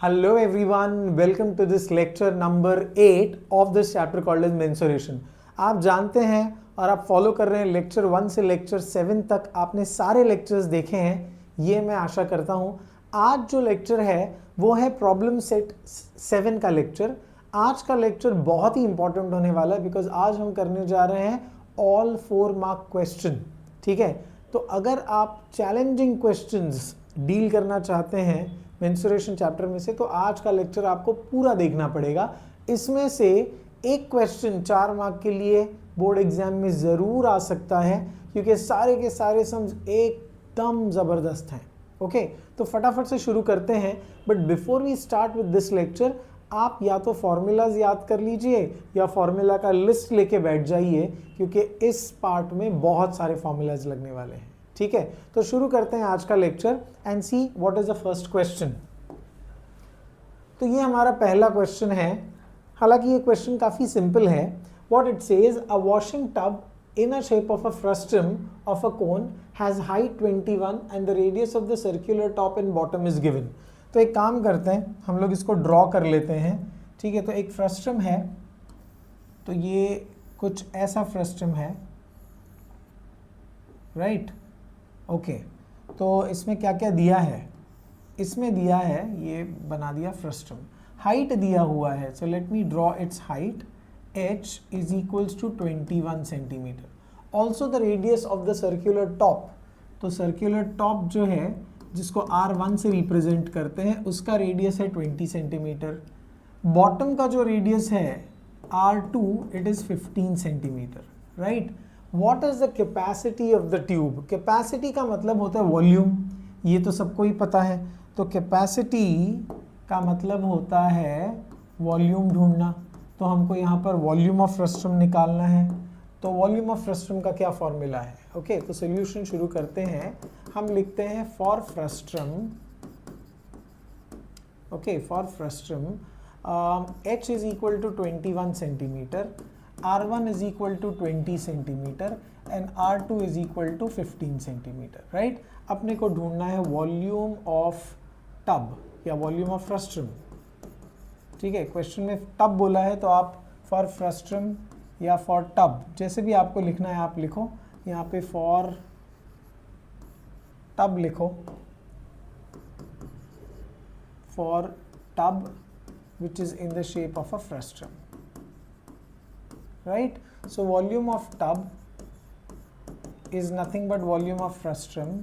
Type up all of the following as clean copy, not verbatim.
Hello everyone, welcome to this lecture number 8 of this chapter called as mensuration. आप जानते हैं और आप फॉलो कर रहे हैं लेक्चर 1 से लेक्चर 7 तक आपने सारे लेक्चर्स देखे हैं, ये मैं आशा करता हूँ। आज जो लेक्चर है वो है प्रॉब्लम सेट 7 का लेक्चर। आज का लेक्चर बहुत ही इंपॉर्टेंट होने वाला है बिकॉज आज हम करने जा रहे हैं ऑल 4 मार्क क्वेश्चन। ठीक है, तो अगर आप चैलेंजिंग क्वेश्चंस डील करना चाहते हैं मेंसुरेशन चैप्टर में से तो आज का लेक्चर आपको पूरा देखना पड़ेगा। इसमें से एक क्वेश्चन 4 मार्क के लिए बोर्ड एग्जाम में ज़रूर आ सकता है क्योंकि सारे के सारे सम्स एकदम ज़बरदस्त हैं। ओके, तो फटाफट से शुरू करते हैं। But before we start with this lecture आप या तो फॉर्मूलाज याद कर लीजिए या फॉर्मूला का लिस्ट लेके बैठ जाइए क्योंकि इस पार्ट में बहुत सारे फॉर्मूलाज लगने वाले हैं। ठीक है, तो शुरू करते हैं आज का lecture and see what is the first question. तो ये हमारा पहला क्वेश्चन है। हालांकि ये क्वेश्चन काफी सिंपल है। What it says, a washing tub in a shape of a frustum of a cone has height 21 and the radius of the circular top and bottom is given। तो एक काम करते हैं, हम लोग इसको ड्रॉ कर लेते हैं। ठीक है, तो एक फ्रस्टम है, तो ये कुछ ऐसा फ्रस्टम है, राइट। ओके, तो इसमें क्या क्या दिया है, इसमें दिया है, ये बना दिया फ्रस्टम, हाइट दिया हुआ है। सो let me draw it's height, h is equals to 21 centimetre. Also the radius of the circular top, तो सर्क्यूलर टॉप जो है जिसको R1 से रिप्रेजेंट करते हैं उसका रेडियस है 20 सेंटीमीटर। बॉटम का जो रेडियस है R2 it is 15 centimetre, right. What is the capacity of the tube, capacity का मतलब होता है वॉल्यूम, ये तो सबको ही पता है। तो कैपेसिटी का मतलब होता है वॉल्यूम ढूंढना, तो हमको यहाँ पर वॉल्यूम ऑफ फ्रस्टम निकालना है। तो वॉल्यूम ऑफ फ्रस्टम का क्या फॉर्मूला है। ओके, तो सोल्यूशन शुरू करते हैं। हम लिखते हैं for frustum, okay, for frustum h is equal to 21 centimetre, R1 is equal to 20 centimetre and R2 is equal to 15 centimetre, right. अपने को ढूंढना है वॉल्यूम ऑफ टब या वॉल्यूम ऑफ फ्रस्टम। ठीक है, क्वेश्चन में टब बोला है तो आप फॉर फ्रस्टम या फॉर टब जैसे भी आपको लिखना है आप लिखो। यहाँ पे फॉर टब लिखो, for tub which is in the shape of a frustum, right. So volume of tub is nothing but volume of frustum.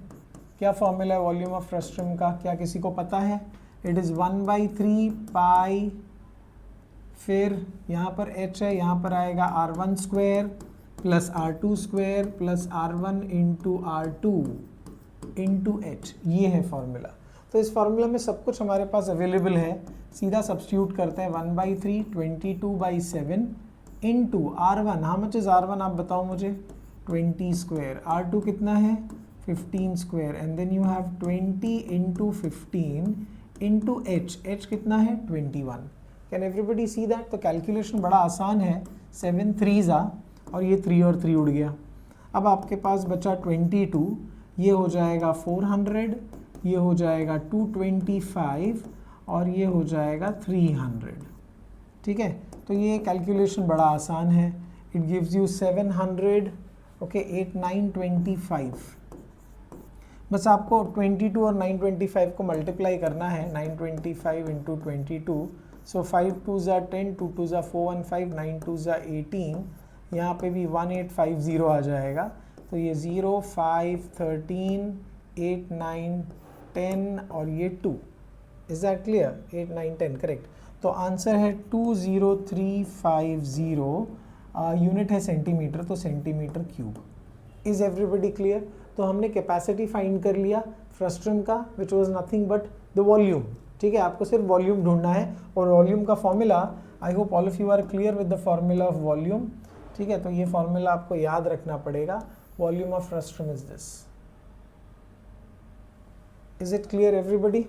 क्या फॉर्मूला है वॉल्यूम ऑफ फ्रस्टम का, क्या किसी को पता है। इट इज़ 1/3 पाई, फिर यहाँ पर h है, यहाँ पर आएगा R1 square plus R2 square plus R1 into R2 into h, ये है फॉर्मूला। तो इस फॉर्मूला में सब कुछ हमारे पास अवेलेबल है, सीधा सब्स्टिट्यूट करते हैं। 1/3 22/7 into R1, how much is R1 आप बताओ मुझे, 20 स्क्वायर, R2 कितना है 15 square and then you have 20 into 15 into h कितना है 21। Can everybody see that. तो कैलकुलेशन बड़ा आसान है, 7 3s और ये 3 और 3 उड़ गया। अब आपके पास बचा 22, ये हो जाएगा 400, ये हो जाएगा 225 और ये हो जाएगा 300। ठीक है, तो ये कैलकुलेशन बड़ा आसान है। It gives you 700, okay, 8 9 25। बस आपको 22 और 925 को मल्टीप्लाई करना है, 925 into 22। So 5 2s are 10, 2 2s are 4 1 5, 9 2s are 18। यहाँ पे भी 1850 आ जाएगा। तो ये 0 5 13 8 9 10 और ये 2। Is that clear, 8 9 10 correct. तो आंसर है 20350। यूनिट है सेंटीमीटर, तो centimetre cube. Is everybody clear. तो हमने कैपेसिटी फाइंड कर लिया फ्रस्टम का which was nothing but the volume. ठीक है, आपको सिर्फ वॉल्यूम ढूंढना है और वॉल्यूम का formula, I hope all of you are clear with the formula of volume. ठीक है, तो ये फॉर्मूला आपको याद रखना पड़ेगा। Volume of frustum is this. Is it clear everybody,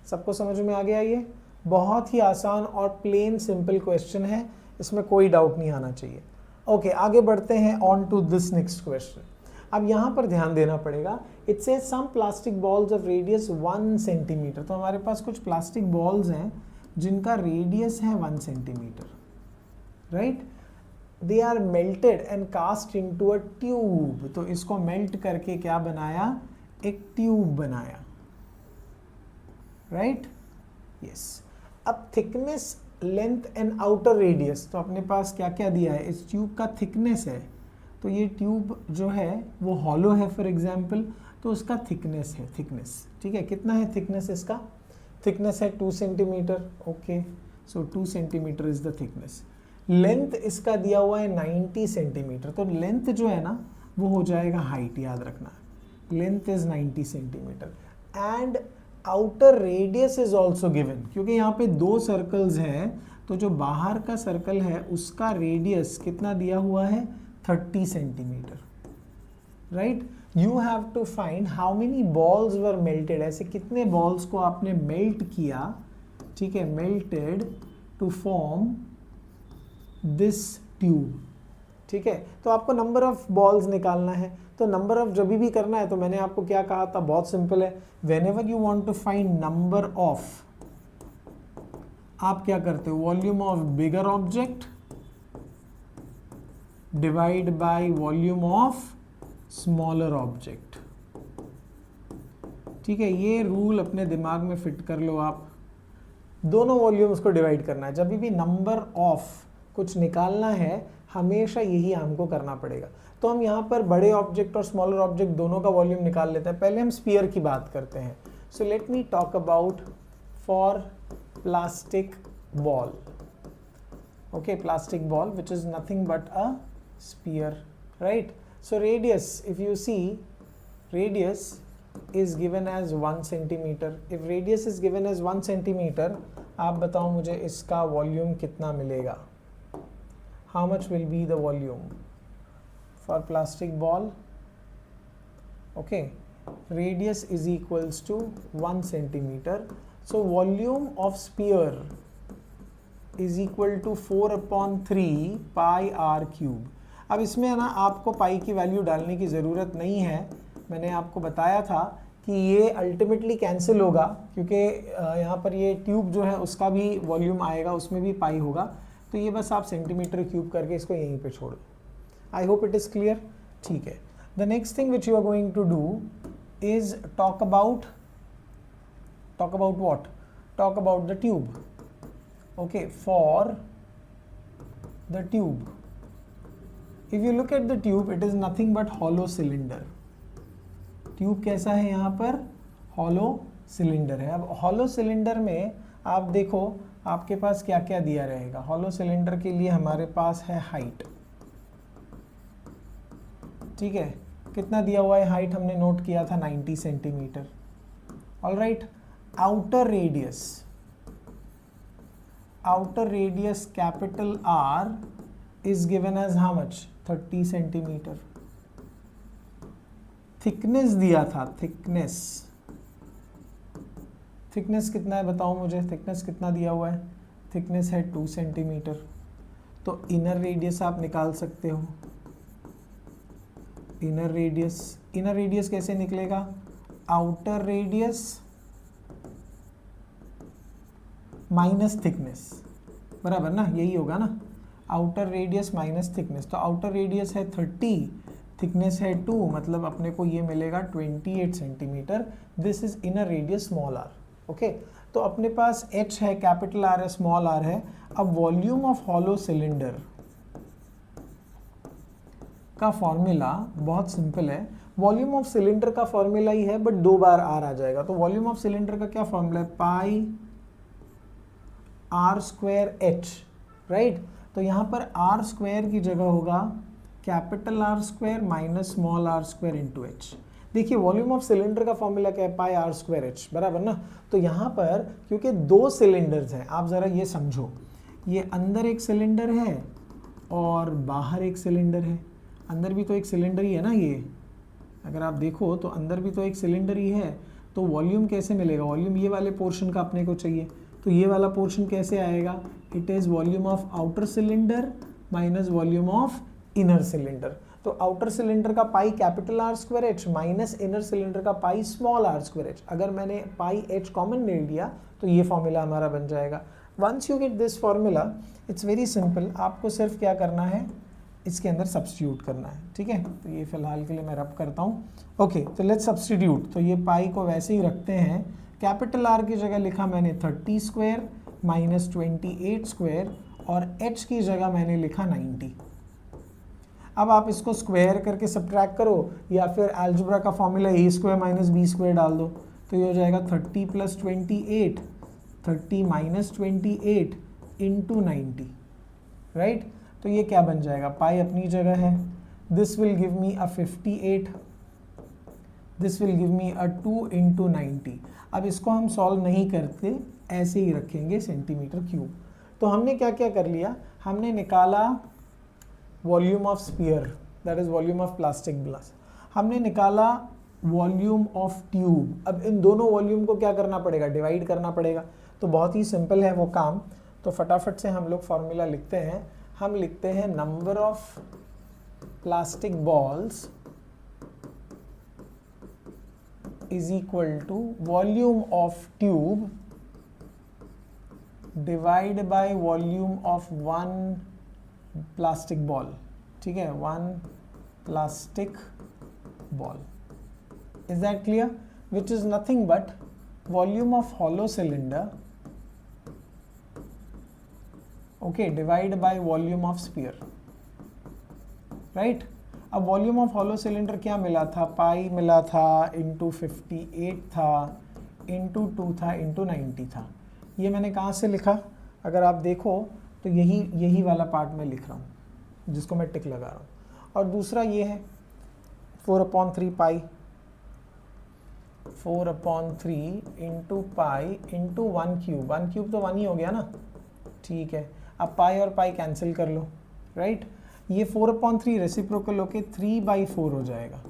सबको समझ में आ गया। ये बहुत ही आसान और प्लेन सिंपल क्वेश्चन है, इसमें कोई डाउट नहीं आना चाहिए। ओके, आगे बढ़ते हैं on to this next question. अब यहाँ पर ध्यान देना पड़ेगा, it says some plastic balls of radius 1 centimetre. तो हमारे पास कुछ प्लास्टिक बॉल्स हैं जिनका रेडियस है 1 centimetre, right. They are melted and cast into a tube. तो इसको मेल्ट करके क्या बनाया, एक ट्यूब बनाया, राइट, यस। अब thickness, length and outer radius, तो अपने पास क्या क्या दिया है, इस ट्यूब का थिकनेस है, तो ये ट्यूब जो है वो हॉलो है फॉर एग्जांपल, तो उसका थिकनेस है, थिकनेस, ठीक है। कितना है थिकनेस इसका, थिकनेस है 2 centimetre, okay, so 2 centimetre is the thickness. Length इसका दिया हुआ है 90 सेंटीमीटर, तो लेंथ जो है ना वो हो जाएगा हाइट, याद रखना, length is 90 centimetre. And outer radius is also given, क्योंकि यहाँ पे 2 सर्कल्स हैं, तो जो बाहर का सर्कल है उसका रेडियस कितना दिया हुआ है, 30 centimetre, right. You have to find how many balls were melted, ऐसे कितने बॉल्स को आपने मेल्ट किया, ठीक है, melted to form this tube, ठीक है। तो आपको नंबर ऑफ बॉल्स निकालना है, तो नंबर ऑफ जब भी करना है तो मैंने आपको क्या कहा था, बहुत सिंपल है, whenever you want to find number of, आप क्या करते हो, volume of bigger object divide by volume of smaller object, ठीक है। ये रूल अपने दिमाग में फिट कर लो आप, दोनों वॉल्यूम्स को डिवाइड करना है, जब भी नंबर ऑफ कुछ निकालना है हमेशा यही हमको करना पड़ेगा। तो हम यहाँ पर बड़े ऑब्जेक्ट और स्मॉलर ऑब्जेक्ट दोनों का वॉल्यूम निकाल लेते हैं। पहले हम स्फीयर की बात करते हैं। So let me talk about for plastic ball, okay, plastic ball which is nothing but a sphere, right. So radius, if you see, radius is given as 1 centimeter. If radius is given as 1 centimeter, आप बताओ मुझे इसका volume कितना मिलेगा, how much will be the volume for plastic ball, okay, radius is equals to 1 centimeter, so volume of sphere is equal to 4/3 pi r cube. अब इसमें है ना आपको पाई की वैल्यू डालने की ज़रूरत नहीं है, मैंने आपको बताया था कि ये अल्टीमेटली कैंसिल होगा, क्योंकि यहाँ पर ये ट्यूब जो है उसका भी वॉल्यूम आएगा, उसमें भी पाई होगा, तो ये बस आप सेंटीमीटर क्यूब करके इसको यहीं पे छोड़ दो। I hope it is clear, ठीक है। The next thing which you are going to do is talk about what, talk about the tube, okay, for the tube. If you look at the tube, it is nothing but hollow cylinder. Tube कैसा है, यहाँ पर hollow cylinder है। अब hollow cylinder में आप देखो आपके पास क्या क्या दिया रहेगा। हॉलो सिलेंडर के लिए हमारे पास है हाइट, ठीक है, कितना दिया हुआ है हाइट, हमने नोट किया था 90 centimetre, alright. Outer radius capital R is given as how much, 30 centimetre. Thickness दिया था, थिकनेस कितना है बताओ मुझे, थिकनेस कितना दिया हुआ है, थिकनेस है 2 सेंटीमीटर। तो इनर रेडियस आप निकाल सकते हो, इनर रेडियस कैसे निकलेगा, आउटर रेडियस माइनस थिकनेस, बराबर ना, यही होगा ना, आउटर रेडियस माइनस थिकनेस। तो आउटर रेडियस है 30, थिकनेस है 2, मतलब अपने को ये मिलेगा 28 centimetre. This is inner radius small R, okay. तो अपने पास h है, कैपिटल आर है, स्मॉल आर है। अब वॉल्यूम ऑफ हॉलो सिलेंडर का फॉर्मूला बहुत सिंपल है। वॉल्यूम ऑफ सिलेंडर का फॉर्मूला ही है, बट 2 बार आर आ जाएगा। तो वॉल्यूम ऑफ सिलेंडर का क्या फॉर्मूला है, pi R square H, right. तो यहाँ पर आर स्क्वायर की जगह होगा capital R square minus small R square into H. देखिए वॉल्यूम ऑफ सिलेंडर का फॉर्मूला क्या है, पाई आर स्क्वायर एच, बराबर ना। तो यहाँ पर क्योंकि 2 सिलेंडर्स हैं, आप ज़रा ये समझो, ये अंदर एक सिलेंडर है और बाहर एक सिलेंडर है। अंदर भी तो एक सिलेंडर ही है ना, ये अगर आप देखो तो अंदर भी तो एक सिलेंडर ही है। तो वॉल्यूम कैसे मिलेगा, वॉल्यूम ये वाले पोर्शन का अपने को चाहिए, तो ये वाला पोर्शन कैसे आएगा, it is volume of outer cylinder minus volume of inner cylinder. तो आउटर सिलेंडर का pi capital R square H minus inner cylinder का pi small R square H, अगर मैंने पाई एच कॉमन ले लिया तो ये फॉर्मूला हमारा बन जाएगा। Once you get this formula it's very simple, आपको सिर्फ क्या करना है, इसके अंदर सब्स्टिट्यूट करना है, ठीक है। तो ये फिलहाल के लिए मैं रब करता हूँ। ओके, तो लेट्स सब्स्टिट्यूट। तो ये पाई को वैसे ही रखते हैं, कैपिटल आर की जगह लिखा मैंने 30 स्क्वायर माइनस 28 स्क्वायर और h की जगह मैंने लिखा 90। अब आप इसको स्क्वायर करके सब्ट्रैक्ट करो या फिर अलजेब्रा का formula a square minus B square डाल दो, तो ये हो जाएगा 30 प्लस 28, 30 माइनस 28 इंटू 90, राइट। तो ये क्या बन जाएगा, पाई अपनी जगह है, this will give me a 58, this will give me a 2 into 90। अब इसको हम सॉल्व नहीं करते, ऐसे ही रखेंगे सेंटीमीटर क्यूब। तो हमने क्या क्या कर लिया, हमने निकाला volume of sphere, that is volume of plastic glass, हमने निकाला वॉल्यूम ऑफ ट्यूब। अब इन दोनों वॉल्यूम को क्या करना पड़ेगा, डिवाइड करना पड़ेगा। तो बहुत ही सिंपल है वो काम, तो फटाफट से हम लोग फॉर्मूला लिखते हैं। हम लिखते हैं number of plastic balls is equal to volume of tube divide by volume of one plastic ball, ठीक है, one plastic ball. Is that clear? Which is nothing but volume of hollow cylinder, okay, divide by volume of sphere, right. अब volume of hollow cylinder क्या मिला था, पाई मिला था, into 58 था, into 2 था, इंटू 90 था। ये मैंने कहाँ से लिखा, अगर आप देखो तो यही वाला पार्ट में लिख रहा हूँ जिसको मैं टिक लगा रहा हूँ। और दूसरा ये है 4/3 पाई, 4/3 into pi into 1 cube, 1 cube तो 1 ही हो गया ना, ठीक है। अब पाई और पाई कैंसिल कर लो, राइट। ये 4/3 रेसिप्रोकल होके 3/4 हो जाएगा,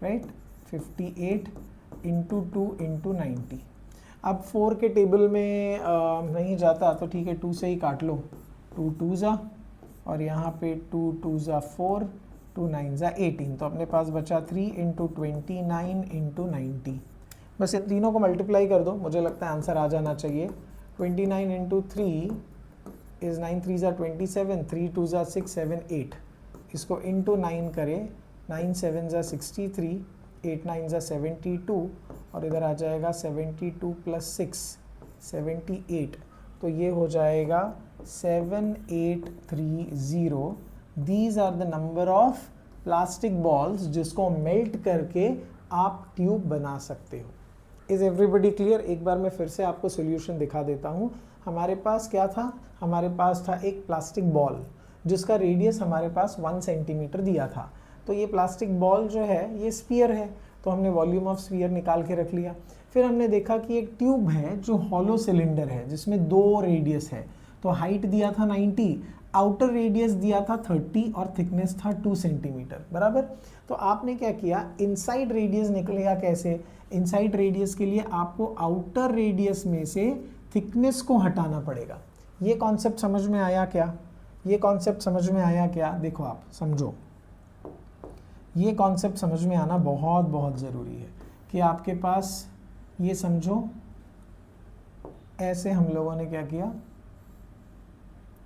राइट। 58 into 2 into 90। अब 4 के टेबल में नहीं जाता तो ठीक है, 2 से ही काट लो, 2 2 जा और यहाँ पे 2 2 जा 4, 2 9 जा 18, तो अपने पास बचा 3 इंटू 29 इंटू 90। बस इन तीनों को मल्टीप्लाई कर दो, मुझे लगता है आंसर आ जाना चाहिए। 29 इंटू 3 इज़ 9 3 जा 27, 3 2 जा 6 7 8, इसको इंटू 9 करें, 9 7 जा 63, 8 9 जा 72 और इधर आ जाएगा 72 प्लस 6 78, तो ये हो जाएगा 7830। These are the number of plastic balls जिसको मेल्ट करके आप ट्यूब बना सकते हो। Is everybody clear? एक बार मैं फिर से आपको सोल्यूशन दिखा देता हूँ। हमारे पास क्या था, हमारे पास था एक प्लास्टिक बॉल जिसका रेडियस हमारे पास 1 सेंटीमीटर दिया था। तो ये प्लास्टिक बॉल जो है ये स्फीयर है, तो हमने वॉल्यूम ऑफ स्फीयर निकाल के रख लिया। फिर हमने देखा कि एक ट्यूब है जो हॉलो सिलेंडर है जिसमें 2 रेडियस है, तो हाइट दिया था 90, आउटर रेडियस दिया था 30 और थिकनेस था 2 सेंटीमीटर, बराबर। तो आपने क्या किया, इनसाइड रेडियस निकलेगा कैसे, इनसाइड रेडियस के लिए आपको आउटर रेडियस में से थिकनेस को हटाना पड़ेगा। ये कॉन्सेप्ट समझ में आया क्या, ये कॉन्सेप्ट समझ में आया क्या? देखो आप समझो, ये कॉन्सेप्ट समझ में आना बहुत बहुत ज़रूरी है कि आपके पास ये समझो, ऐसे हम लोगों ने क्या किया,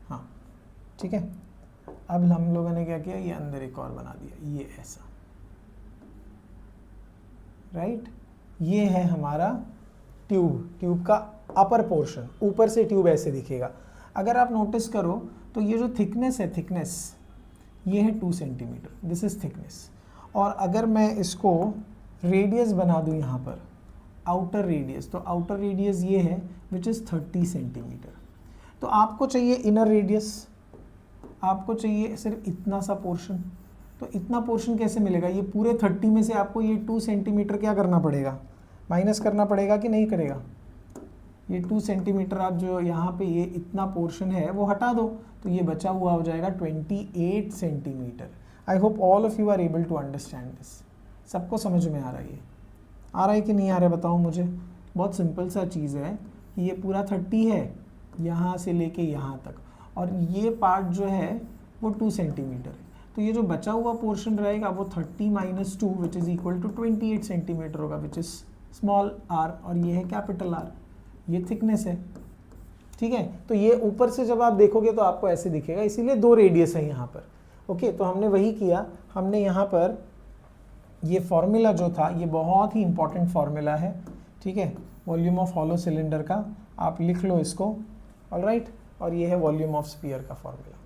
हाँ ठीक है। अब हम लोगों ने क्या किया, ये अंदर एक और बना दिया, ये ऐसा, राइट। ये है हमारा ट्यूब का अपर पोर्शन, ऊपर से ट्यूब ऐसे दिखेगा। अगर आप नोटिस करो तो ये जो थिकनेस है, थिकनेस ये है 2 सेंटीमीटर, दिस इज थिकनेस। और अगर मैं इसको रेडियस बना दूं यहाँ पर, आउटर रेडियस, तो आउटर रेडियस ये है विच इज़ 30 सेंटीमीटर। तो आपको चाहिए इनर रेडियस, आपको चाहिए सिर्फ इतना सा पोर्शन। तो इतना पोर्शन कैसे मिलेगा, ये पूरे 30 में से आपको ये 2 सेंटीमीटर क्या करना पड़ेगा, माइनस करना पड़ेगा कि नहीं करेगा। ये 2 सेंटीमीटर आप जो यहाँ पे ये इतना पोर्शन है वो हटा दो, तो ये बचा हुआ हो जाएगा 28 centimetre. I hope all of you are able to understand this. सबको समझ में आ रहा है, आ रहा है कि नहीं आ रहा है बताओ मुझे। बहुत सिंपल सा चीज़ है कि ये पूरा 30 है यहाँ से लेके यहाँ तक, और ये पार्ट जो है वो 2 सेंटीमीटर है। तो ये जो बचा हुआ पोर्शन रहेगा वो 30 minus 2 which is equal to 28 centimetre होगा, विच इज़ स्मॉल आर, और ये है कैपिटल आर, ये थिकनेस है। ठीक है, तो ये ऊपर से जब आप देखोगे तो आपको ऐसे दिखेगा, इसीलिए 2 रेडियस है यहाँ पर। ओके, तो हमने वही किया, हमने यहाँ पर ये फॉर्मूला जो था ये बहुत ही इंपॉर्टेंट फार्मूला है। ठीक है, वॉल्यूम ऑफ हॉलो सिलेंडर का आप लिख लो इसको, ऑलराइट, और ये है वॉल्यूम ऑफ स्फीयर का फॉर्मूला,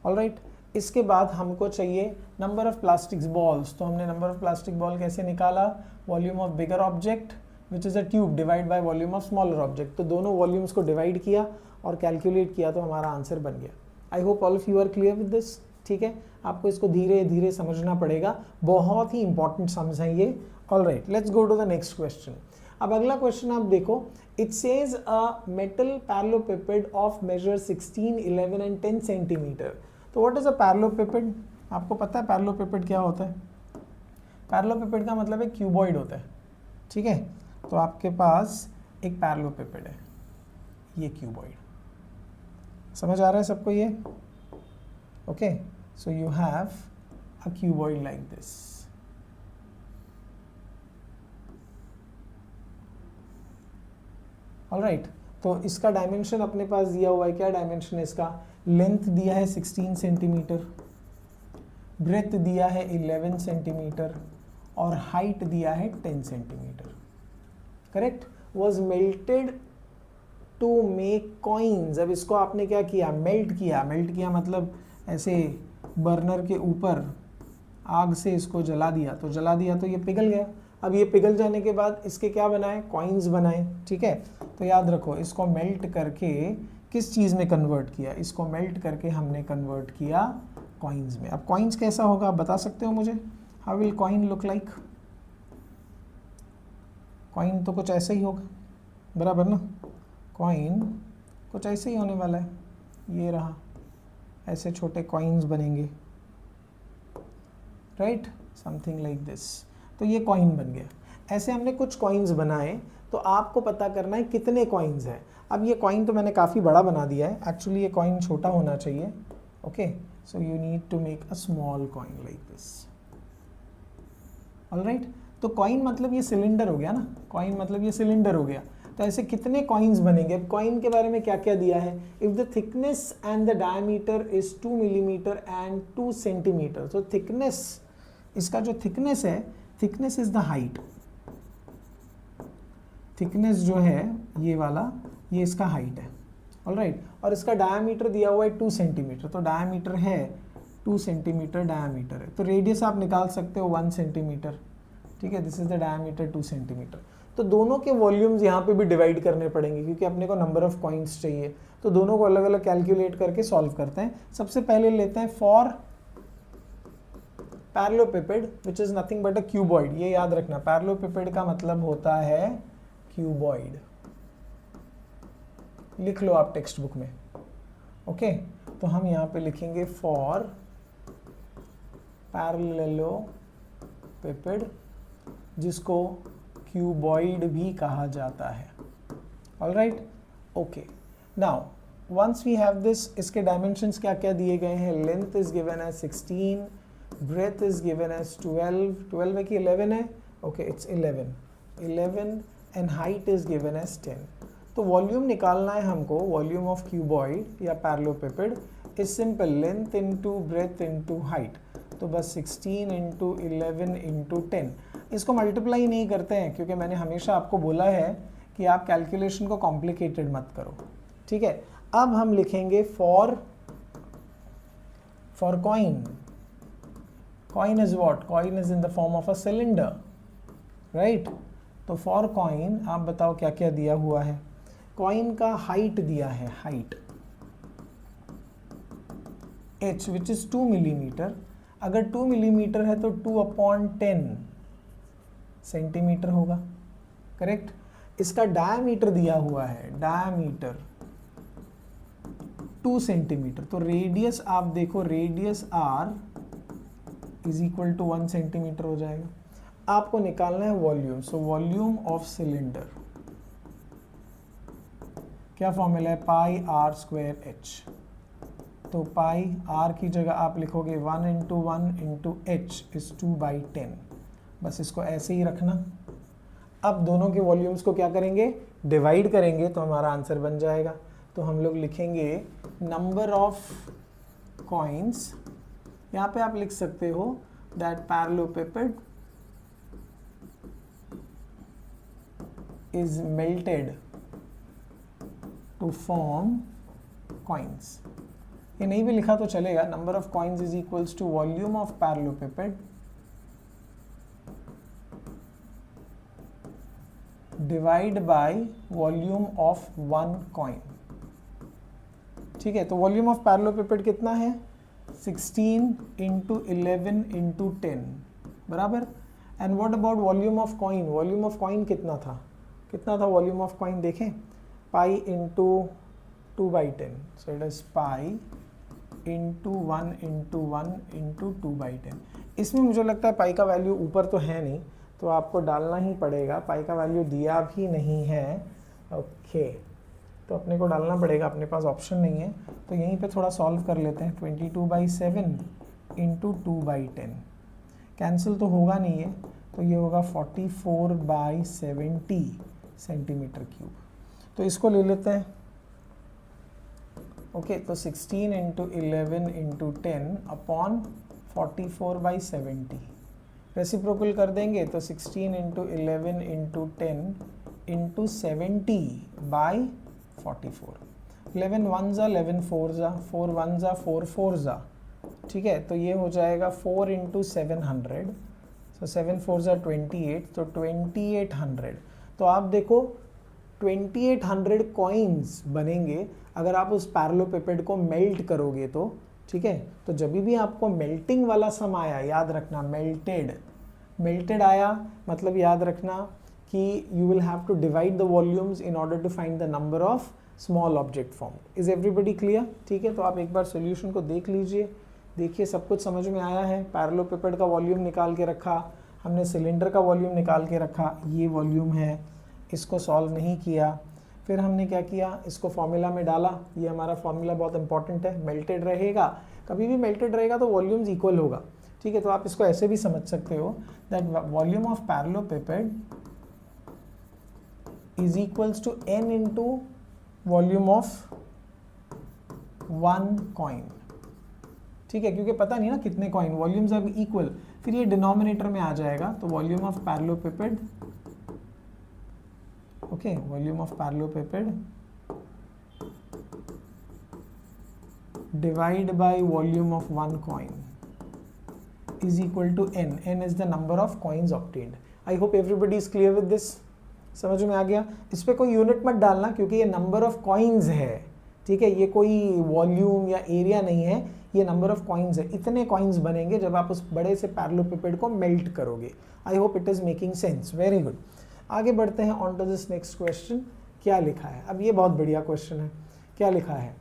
ऑलराइट। इसके बाद हमको चाहिए नंबर ऑफ प्लास्टिक बॉल्स, तो हमने नंबर ऑफ प्लास्टिक बॉल कैसे निकाला, volume of bigger object which is a tube divide by volume of smaller object, तो दोनों वॉल्यूम्स को डिवाइड किया और कैलकुलेट किया तो हमारा आंसर बन गया। I hope all of you are clear with this. ठीक है, आपको इसको धीरे धीरे समझना पड़ेगा, बहुत ही इंपॉर्टेंट सम्स हैं ये। Alright, let's go to the next question. अब अगला क्वेश्चन आप देखो, it says a metal parallelepiped of measure 16, 11 and 10 centimetre. तो व्हाट इज अ पैरेललोपिपेड? आपको पता है पैरेललोपिपेड क्या होता है? पैरेललोपिपेड का मतलब है क्यूबॉइड होता है। ठीक है, तो आपके पास एक पैरेललोपिपेड है, ये क्यूबॉइड, समझ आ रहा है सबको ये? Okay, so you have a cuboid like this. Alright, तो इसका डायमेंशन अपने पास दिया हुआ है, क्या डायमेंशन है इसका? लेंथ दिया है 16 सेंटीमीटर, ब्रेथ दिया है 11 सेंटीमीटर और हाइट दिया है 10 centimetre. Correct, was melted to make coins. अब इसको आपने क्या किया? मेल्ट किया। मेल्ट किया मतलब ऐसे बर्नर के ऊपर आग से इसको जला दिया, तो जला दिया तो ये पिघल गया। अब ये पिघल जाने के बाद इसके क्या बनाए? कॉइन्स बनाए। ठीक है, तो याद रखो इसको मेल्ट करके किस चीज़ में कन्वर्ट किया? इसको मेल्ट करके हमने कन्वर्ट किया कॉइन्स में। अब कॉइन्स कैसा होगा आप बता सकते हो मुझे? How will coin look like? Coin तो कुछ ऐसा ही होगा, बराबर ना? कॉइन कुछ ऐसे ही होने वाला है, ये रहा, ऐसे छोटे कॉइन्स बनेंगे, राइट, समथिंग लाइक दिस। तो ये कॉइन बन गया। ऐसे हमने कुछ कॉइन्स बनाए, तो आपको पता करना है कितने कॉइन्स हैं। अब ये कॉइन तो मैंने काफ़ी बड़ा बना दिया है, एक्चुअली ये कॉइन छोटा होना चाहिए। Okay, so you need to make a small coin like this. Alright, तो कॉइन मतलब ये सिलेंडर हो गया ना, कॉइन मतलब ये सिलेंडर हो गया। तो ऐसे कितने कॉइन्स बनेंगे? अब कॉइन के बारे में क्या क्या दिया है? If the thickness and the diameter is 2 millimetre and 2 centimetre, तो थिकनेस, इसका जो थिकनेस है, thickness is the height. Thickness जो है ये वाला, ये इसका हाइट है। ऑलराइट, और इसका डायमीटर दिया हुआ है 2 सेंटीमीटर, तो डायमीटर है 2 सेंटीमीटर डायमीटर है। तो रेडियस आप निकाल सकते हो 1 सेंटीमीटर। ठीक है, this is the diameter 2 centimetre. तो दोनों के वॉल्यूम्स यहाँ पे भी डिवाइड करने पड़ेंगे क्योंकि अपने को नंबर ऑफ कॉइन्स चाहिए, तो दोनों को अलग अलग कैलकुलेट करके सॉल्व करते हैं। सबसे पहले लेते हैं for parallelepiped which is nothing but a cuboid. ये याद रखना, पैरेललोपिपेड का मतलब होता है क्यूबॉइड, लिख लो आप टेक्स्ट बुक में। ओके, तो हम यहाँ पे लिखेंगे फॉर पैरेललोपिपेड, जिसको क्यूबॉइड भी कहा जाता है। Alright, okay, now once we have this, इसके डायमेंशंस क्या क्या दिए गए हैं? Length is given as 16, breadth is given as 12 है कि 11 है? Okay, it's 11 and height is given as 10। तो वॉल्यूम निकालना है हमको, वॉल्यूम ऑफ क्यूबॉइड या parallelepiped is simple, length into breadth into height. तो बस 16 इंटू 11 इंटू 10। इसको मल्टीप्लाई नहीं करते हैं क्योंकि मैंने हमेशा आपको बोला है कि आप कैलकुलेशन को कॉम्प्लिकेटेड मत करो। ठीक है, अब हम लिखेंगे for coin. Coin is what? Coin is in the form of a cylinder, right? तो फॉर कॉइन आप बताओ क्या क्या दिया हुआ है? कॉइन का हाइट दिया है, height h which is 2 millimetre. अगर 2 मिलीमीटर है तो 2/10 सेंटीमीटर होगा, करेक्ट? इसका डायमीटर दिया हुआ है, डायमीटर 2 सेंटीमीटर। तो रेडियस आप देखो, radius r is equal to 1 centimetre हो जाएगा। आपको निकालना है volume, so volume of cylinder, क्या फॉर्मूला है? Pi r square h। तो पाई आर की जगह आप लिखोगे 1 इंटू 1 इंटू एच इज 2/10। बस इसको ऐसे ही रखना। अब दोनों के वॉल्यूम्स को क्या करेंगे, डिवाइड करेंगे, तो हमारा आंसर बन जाएगा। तो हम लोग लिखेंगे नंबर ऑफ कॉइन्स, यहाँ पे आप लिख सकते हो that पैरेललोपिपेड is melted to form coins। ये नहीं भी लिखा तो चलेगा। Number of coins is equals to volume of parallelepiped divide by volume of one coin. ठीक है, तो वॉल्यूम ऑफ पैरेललोपिपेड कितना है, 16 इंटू 11 इंटू 10 बराबर। And what about volume of coin, volume of coin कितना था, कितना था वॉल्यूम ऑफ कॉइन, देखें pi into 2/10, so it is pi into 1 into 1 into 2/10। इसमें मुझे लगता है पाई का वैल्यू ऊपर तो है नहीं, तो आपको डालना ही पड़ेगा। पाई का वैल्यू दिया भी नहीं है, ओके, तो अपने को डालना पड़ेगा, अपने पास ऑप्शन नहीं है। तो यहीं पे थोड़ा सॉल्व कर लेते हैं। 22/7 इंटू 2/10 कैंसिल तो होगा नहीं है, तो ये होगा 44/70 सेंटीमीटर क्यूब। तो इसको ले लेते हैं। ओके, तो 16 इंटू 11 इंटू 10 अपॉन 44/70 रेसिप्रोकल कर देंगे, तो 16 इंटू 11 इंटू 10 इंटू 70/44। 11 1 जा 11 4 जा 4 1 जा 4 4 जा, ठीक है, तो ये हो जाएगा 4 इंटू 700, सो 7 4 जा 28, तो 2800। तो आप देखो 2800 कॉइन्स बनेंगे अगर आप उस पैरेललोपिपेड को मेल्ट करोगे तो। ठीक है, तो जब भी आपको मेल्टिंग वाला सम आया, याद रखना मेल्टेड आया, मतलब याद रखना कि you will have to divide the volumes in order to find the number of small object form. Is everybody clear? ठीक है, तो आप एक बार सोल्यूशन को देख लीजिए। देखिए सब कुछ समझ में आया है। पैरेललोपिपेड का वॉल्यूम निकाल के रखा हमने, सिलेंडर का वॉल्यूम निकाल के रखा, ये वॉल्यूम है, इसको सॉल्व नहीं किया। फिर हमने क्या किया, इसको फॉर्मूला में डाला। ये हमारा फॉर्मूला बहुत इंपॉर्टेंट है, मेल्टेड रहेगा, कभी भी मेल्टेड रहेगा तो वॉल्यूम्स इक्वल होगा। ठीक है, तो आप इसको ऐसे भी समझ सकते हो that volume of parallelepiped is equals to n into volume of one coin. ठीक है, क्योंकि पता नहीं ना कितने कॉइन, वॉल्यूम्स आर इक्वल, फिर ये डिनोमिनेटर में आ जाएगा। तो volume of parallelepiped, okay, volume of parallelepiped divide by volume of one coin is equal to n. n is the number of coins obtained. I hope everybody is clear with this. समझ में आ गया? इस पे कोई unit मत डालना क्योंकि ये नंबर ऑफ कॉइन्स है। ठीक है, ये कोई वॉल्यूम या एरिया नहीं है, ये नंबर ऑफ कॉइन्स है। इतने कॉइन्स बनेंगे जब आप उस बड़े से पैरेललोपिपेड को मेल्ट करोगे। I hope it is making sense. Very good, आगे बढ़ते हैं on to this next question. क्या लिखा है? अब ये बहुत बढ़िया क्वेश्चन है। क्या लिखा है?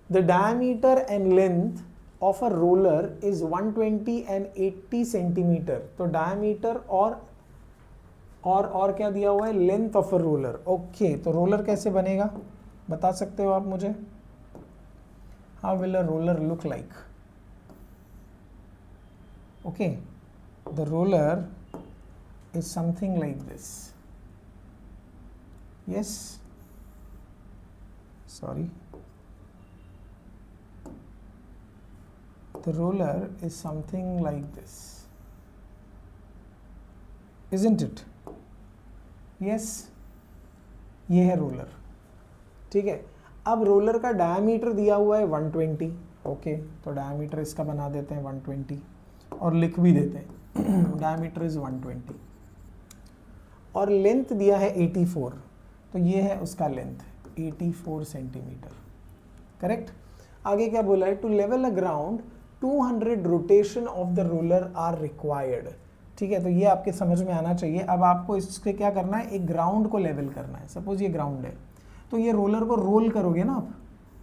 The diameter and length of a roller is 120 and 80 centimetre. तो डायमीटर और क्या दिया हुआ है? Length of a roller. Okay, तो रोलर कैसे बनेगा बता सकते हो आप मुझे? How will a roller look like? Okay, the roller is something like this. Yes, sorry, the roller is something like this, isn't it? yes, ये है रोलर। ठीक है, अब रोलर का डायमीटर दिया हुआ है 120। ओके, तो डायमीटर इसका बना देते हैं 120 और लिख भी देते हैं डायमीटर इज 120 और लेंथ दिया है 84, तो ये है उसका लेंथ 84 सेंटीमीटर। करेक्ट। आगे क्या बोला है? To level a ground 200 rotation of the roller are required. ठीक है, तो ये आपके समझ में आना चाहिए। अब आपको इसके क्या करना है? एक ग्राउंड को लेवल करना है। सपोज ये ग्राउंड है, तो ये रोलर को रोल करोगे ना आप,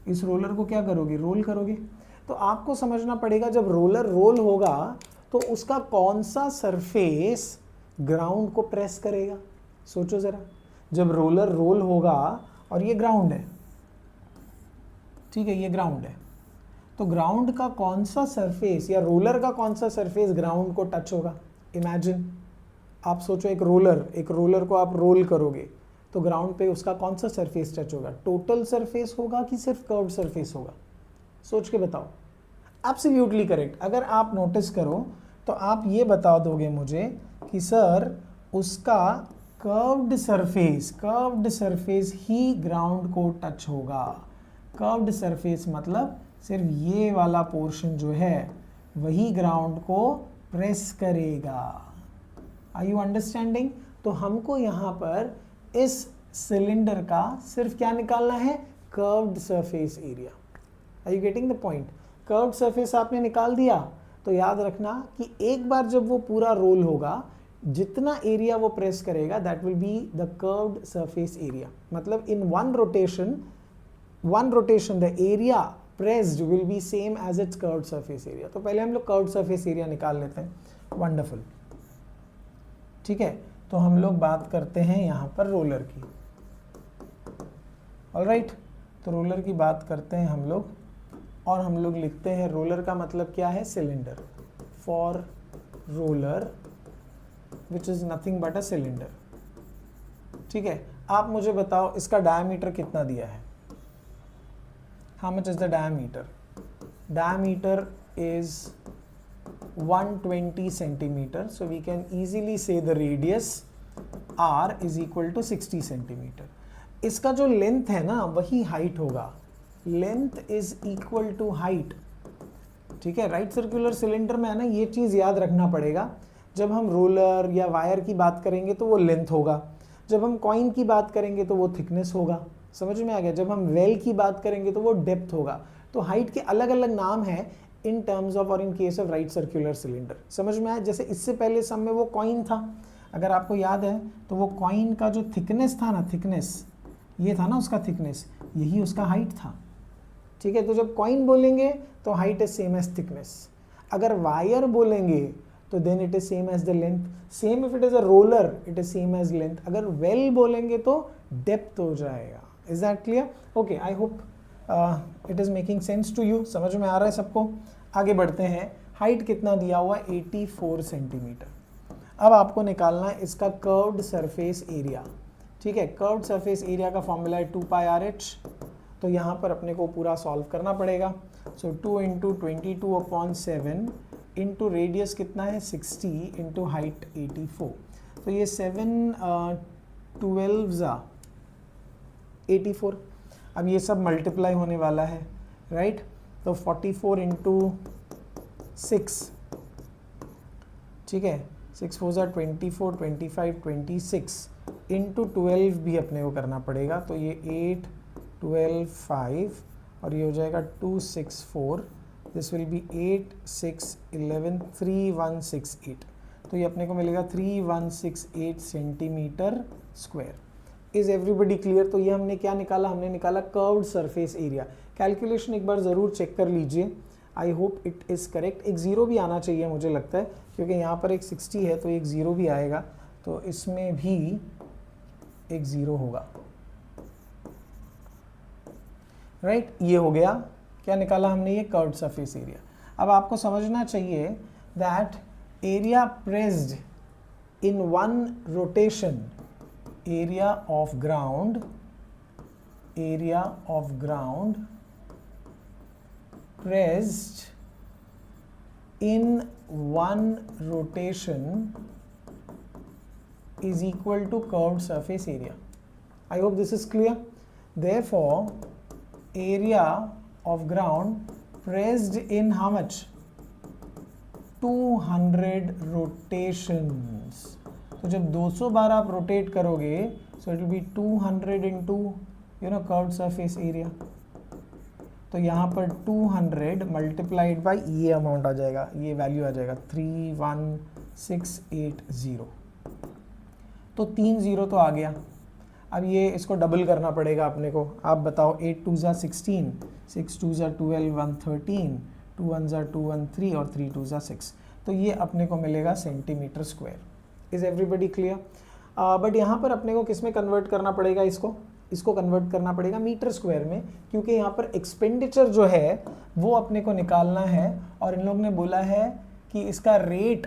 इस रोलर को क्या करोगे? रोल करोगे। तो आपको समझना पड़ेगा जब रोलर रोल होगा तो उसका कौन सा सरफेस ग्राउंड को प्रेस करेगा। सोचो जरा, जब रोलर रोल होगा और ये ग्राउंड है, ठीक है, ये ग्राउंड है, तो ग्राउंड का कौन सा सरफेस या रोलर का कौन सा सरफेस ग्राउंड को टच होगा? इमेजिन, आप सोचो एक रोलर को आप रोल करोगे तो ग्राउंड पे उसका कौन सा सरफेस टच होगा? टोटल सरफेस होगा कि सिर्फ कर्व्ड सरफेस होगा? सोच के बताओ। Absolutely correct. अगर आप नोटिस करो तो आप ये बता दोगे मुझे कि सर उसका कर्व्ड सरफेस ही ग्राउंड को टच होगा। कर्व्ड सरफेस मतलब सिर्फ ये वाला पोर्शन जो है वही ग्राउंड को प्रेस करेगा। Are you understanding? तो हमको यहाँ पर इस सिलेंडर का सिर्फ क्या निकालना है? Curved surface area. Are you getting the point? Curved surface आपने निकाल दिया तो याद रखना कि एक बार जब वो पूरा रोल होगा, जितना एरिया वो प्रेस करेगा that will be the curved surface area. मतलब in one rotation the area pressed will be same as its curved surface area. तो पहले हम लोग कर्व्ड सरफेस एरिया निकाल लेते हैं। वंडरफुल, ठीक है। तो हम लोग बात करते हैं यहाँ पर रोलर की। ऑलराइट, तो रोलर की बात करते हैं हम लोग, और हम लोग लिखते हैं रोलर का मतलब क्या है? Cylinder. For roller which is nothing but a cylinder. ठीक है, आप मुझे बताओ इसका डायमीटर कितना दिया है? How much is the diameter? Diameter is 120 centimeter, so we can easily say the radius r is equal to 60 centimeter. इसका जो लेंथ है ना वही हाइट होगा। Length is equal to height. ठीक है, राइट सर्कुलर सिलेंडर में है ना, ये चीज़ याद रखना पड़ेगा। जब हम रोलर या वायर की बात करेंगे तो वो लेंथ होगा, जब हम कॉइन की बात करेंगे तो वो थिकनेस होगा। समझ में आ गया? जब हम वेल की बात करेंगे तो वो डेप्थ होगा। तो हाइट के अलग अलग नाम हैं इन टर्म्स ऑफ और in case of right circular cylinder. समझ में आया? जैसे इससे पहले सम में वो कॉइन था, अगर आपको याद है तो वो कॉइन का जो थिकनेस था ना, थिकनेस ये था ना उसका थिकनेस, यही उसका हाइट था। ठीक है, तो जब कॉइन बोलेंगे तो height is same as thickness. अगर वायर बोलेंगे तो then it is same as the length. Same if it is a roller it is same as length. अगर वेल बोलेंगे तो डेप्थ हो जाएगा। Is that clear? Okay, I hope it is making sense to you. समझ में आ रहा है सबको? आगे बढ़ते हैं। हाइट कितना दिया हुआ? 84 सेंटीमीटर। अब आपको निकालना है इसका कर्व्ड सरफेस एरिया। ठीक है, कर्व्ड सरफेस एरिया का फॉर्मूला है 2 पाई RH। तो यहाँ पर अपने को पूरा सॉल्व करना पड़ेगा। सो 2 इंटू 22/7 इंटू रेडियस कितना है 60 इंटू हाइट 84। तो ये 7 12 84। अब ये सब मल्टीप्लाई होने वाला है, राइट? तो 44 इंटू 6, ठीक है, 6 4 24 25 26 इंटू 12 भी अपने को करना पड़ेगा। तो ये 8 12 5 और ये हो जाएगा 2 6 4। This will B 8 6 11 3168। तो ये अपने को मिलेगा 3168 centimetre square. Is everybody clear? तो ये हमने क्या निकाला? हमने निकाला कर्व्ड सरफेस एरिया। कैलकुलेशन एक बार ज़रूर चेक कर लीजिए। आई होप इट इज़ करेक्ट। एक ज़ीरो भी आना चाहिए मुझे लगता है, क्योंकि यहाँ पर एक 60 है तो एक ज़ीरो भी आएगा, तो इसमें भी एक ज़ीरो होगा, राइट? ये हो गया। क्या निकाला हमने? ये कर्व्ड सरफेस एरिया। अब आपको समझना चाहिए that area pressed in one rotation, area of ground pressed in one rotation is equal to curved surface area. I hope this is clear. Therefore, area of ground pressed in how much? 200 rotations. तो जब 200 बार आप rotate करोगे so it will be 200 into curved surface area. तो यहाँ पर 200 multiplied by ये amount आ जाएगा, ये वैल्यू आ जाएगा 31680। तो 3 0 तो आ गया। अब ये इसको डबल करना पड़ेगा अपने को। आप बताओ, 8 2 16, 6 2 12 113, 2 1 2 1 3 और 3 2 6। तो ये अपने को मिलेगा centimetre square. Is everybody clear? But यहाँ पर अपने को किस में कन्वर्ट करना पड़ेगा इसको? इसको कन्वर्ट करना पड़ेगा मीटर स्क्वायर में, क्योंकि यहाँ पर एक्सपेंडिचर जो है वो अपने को निकालना है, और इन लोग ने बोला है कि इसका rate,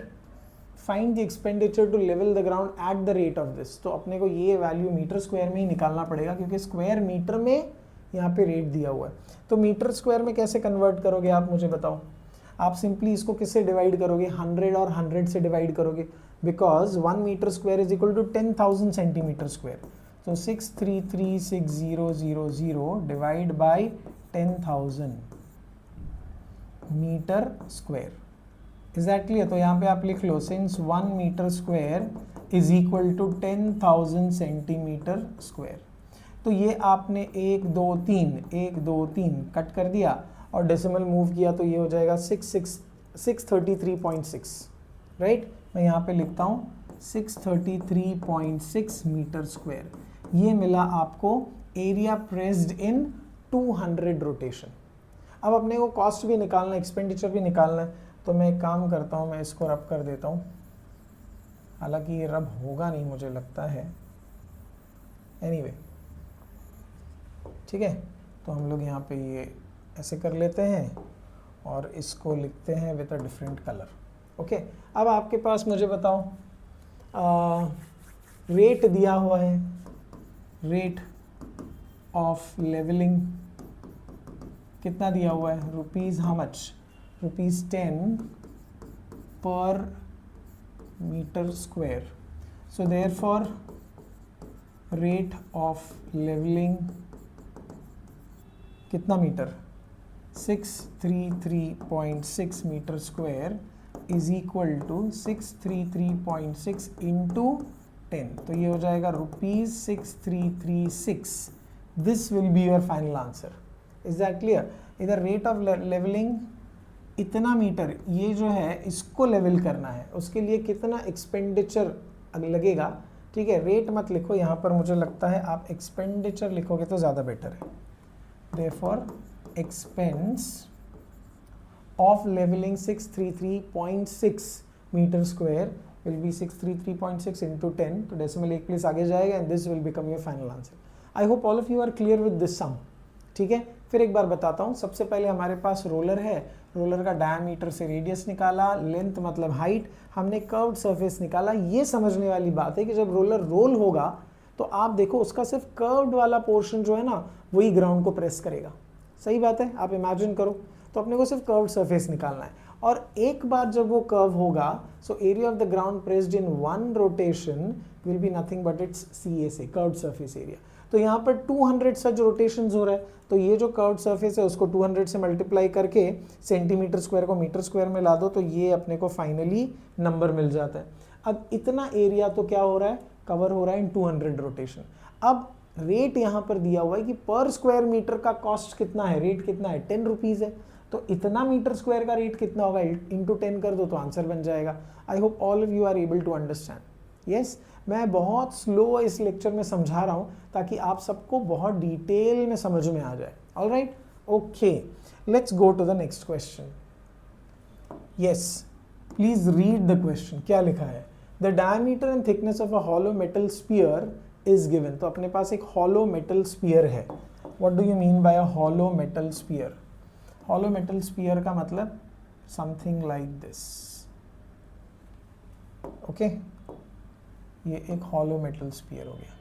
find the expenditure to level the ground at the rate of this. तो अपने को ये वैल्यू मीटर स्क्वायर में ही निकालना पड़ेगा, क्योंकि स्क्वायर मीटर में यहाँ पे रेट दिया हुआ है। तो मीटर स्क्वायर में कैसे कन्वर्ट करोगे आप मुझे बताओ। आप सिंपली इसको किससे डिवाइड करोगे, 100 और 100 से डिवाइड करोगे, because 1 metre square is equal to 10,000 centimetre square. तो 6336000 divide by 10,000 metre square. Exactly है, तो यहाँ पे आप लिख लो since 1 metre square is equal to 10,000 centimetre square. तो ये आपने 1 2 3 कट कर दिया और डेसिमल मूव किया, तो ये हो जाएगा 633.6, राइट। मैं यहाँ पे लिखता हूँ 633.6 मीटर स्क्वायर। ये मिला आपको एरिया प्रेस्ड इन 200 रोटेशन। अब अपने को कॉस्ट भी निकालना है, एक्सपेंडिचर भी निकालना है, तो मैं एक काम करता हूँ, मैं इसको रब कर देता हूँ। हालांकि ये रब होगा नहीं मुझे लगता है, एनीवे ठीक है। तो हम लोग यहाँ पे ये ऐसे कर लेते हैं और इसको लिखते हैं with a different colour. Okay, अब आपके पास मुझे बताओ रेट दिया हुआ है, रेट ऑफ लेवलिंग कितना दिया हुआ है, rupees how much, ₹10 per metre square. So therefore rate of levelling कितना metre, 633.6 metre square is equal to 633.6 into 10, तो ये हो जाएगा ₹6336। This will be your final answer. Is that clear. इधर रेट ऑफ लेवलिंग इतना मीटर, ये जो है इसको लेवल करना है, उसके लिए कितना एक्सपेंडिचर लगेगा, ठीक है। रेट मत लिखो यहाँ पर, मुझे लगता है आप एक्सपेंडिचर लिखोगे तो ज़्यादा बेटर है। Therefore, expense of leveling 633.6 meter square will be 633.6 into 10, तो डेसिमल एक प्लेस आगे जाएगा and this will become your final answer. I hope all of you are clear with this sum. ठीक है, फिर एक बार बताता हूँ। सबसे पहले हमारे पास रोलर है, रोलर का डायमीटर से रेडियस निकाला, लेंथ मतलब हाइट, हमने कर्व्ड सरफेस निकाला। ये समझने वाली बात है कि जब रोलर रोल होगा तो आप देखो उसका सिर्फ कर्व्ड वाला पोर्शन जो है ना वही ग्राउंड को प्रेस करेगा। सही बात है, आप इमेजिन करो। तो अपने को सिर्फ कर्व्ड सरफेस निकालना है, और एक बार जब वो कर्व होगा, so area of the ground pressed in 1 rotation will be nothing but it's CA, curved surface area. तो यहाँ पर 200 सच रोटेशंस हो रहा है, तो ये जो कर्व्ड सरफेस है उसको 200 से मल्टीप्लाई करके सेंटीमीटर स्क्वायर को मीटर स्क्वायर में ला दो, तो ये अपने को फाइनली नंबर मिल जाता है। अब इतना एरिया तो क्या हो रहा है, कवर हो रहा है इन 200 रोटेशन। अब रेट यहाँ पर दिया हुआ है कि पर स्क्वायर मीटर का कॉस्ट कितना है, रेट कितना है, 10 रुपीज़ है। तो इतना मीटर स्क्वायर का रेट कितना होगा, इंटू 10 कर दो तो आंसर बन जाएगा। I hope all of you are able to understand. Yes, मैं बहुत स्लो इस लेक्चर में समझा रहा हूँ ताकि आप सबको बहुत डिटेल में समझ में आ जाए। All right, okay, let's go to the next question. Yes, please read the question. क्या लिखा है, the diameter and thickness of a hollow metal sphere is given. तो अपने पास एक हॉलो मेटल स्पीयर है। What do you mean by a hollow metal sphere? Hollow metal sphere का मतलब समथिंग लाइक दिस। ओके, ये एक हॉलो मेटल स्पीयर हो गया,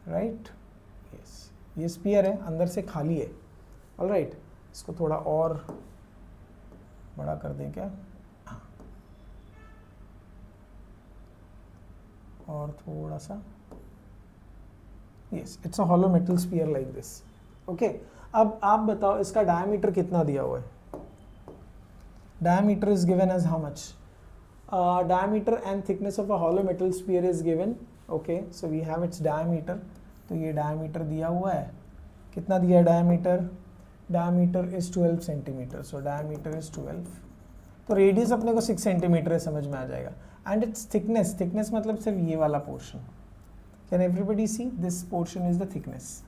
राइट। यस, ये स्पीयर है, अंदर से खाली है। ऑल राइट, इसको थोड़ा और बड़ा कर दें क्या, और थोड़ा सा। Yes, it's a hollow metal sphere like this. Okay, अब आप बताओ इसका डायमीटर कितना दिया हुआ है। Diameter is given as how much, diameter and thickness of a hollow metal sphere is given. Okay, so we have its diameter. तो ये डायमीटर दिया हुआ है, कितना दिया है diameter, diameter is 12 centimetre, so diameter is 12। तो रेडियस अपने को 6 सेंटीमीटर है, समझ में आ जाएगा। एंड इट्स थिकनेस, थिकनेस मतलब सिर्फ ये वाला portion. Can everybody see, this portion is the thickness,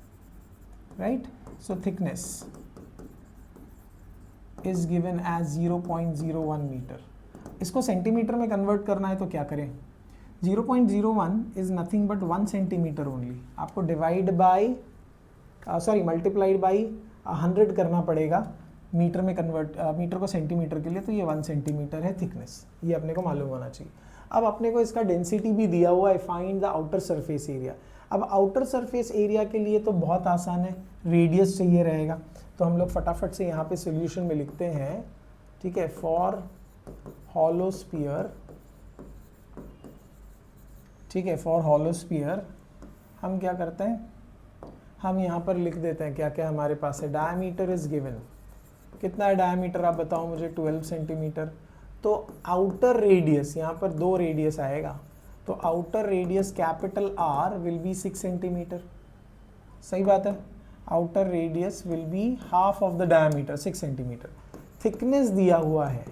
right. So thickness is given as 0.01 metre. इसको सेंटीमीटर में कन्वर्ट करना है तो क्या करें, 0.01 is nothing but 1 centimetre only. आपको डिवाइड बाय मल्टीप्लाइड बाय 100 करना पड़ेगा मीटर में कन्वर्ट, मीटर को सेंटीमीटर के लिए, तो ये 1 सेंटीमीटर है थिकनेस, ये अपने को मालूम होना चाहिए। अब अपने को इसका डेंसिटी भी दिया हुआ है, find the outer surface area. अब आउटर सरफेस एरिया के लिए तो बहुत आसान है, रेडियस चाहिए रहेगा, तो हम लोग फटाफट से यहाँ पे सॉल्यूशन में लिखते हैं, ठीक है, फॉर हॉलो स्फीयर, ठीक है, फॉर हॉलो स्फीयर हम क्या करते हैं, हम यहाँ पर लिख देते हैं क्या क्या हमारे पास है। डायमीटर इज गिवन, कितना है डायमीटर आप बताओ मुझे, 12 सेंटीमीटर। तो आउटर रेडियस, यहाँ पर 2 रेडियस आएगा, तो outer radius capital are will B 6 centimetre, सही बात है। Outer radius will be half of the diameter 6 centimetre. Thickness दिया हुआ है,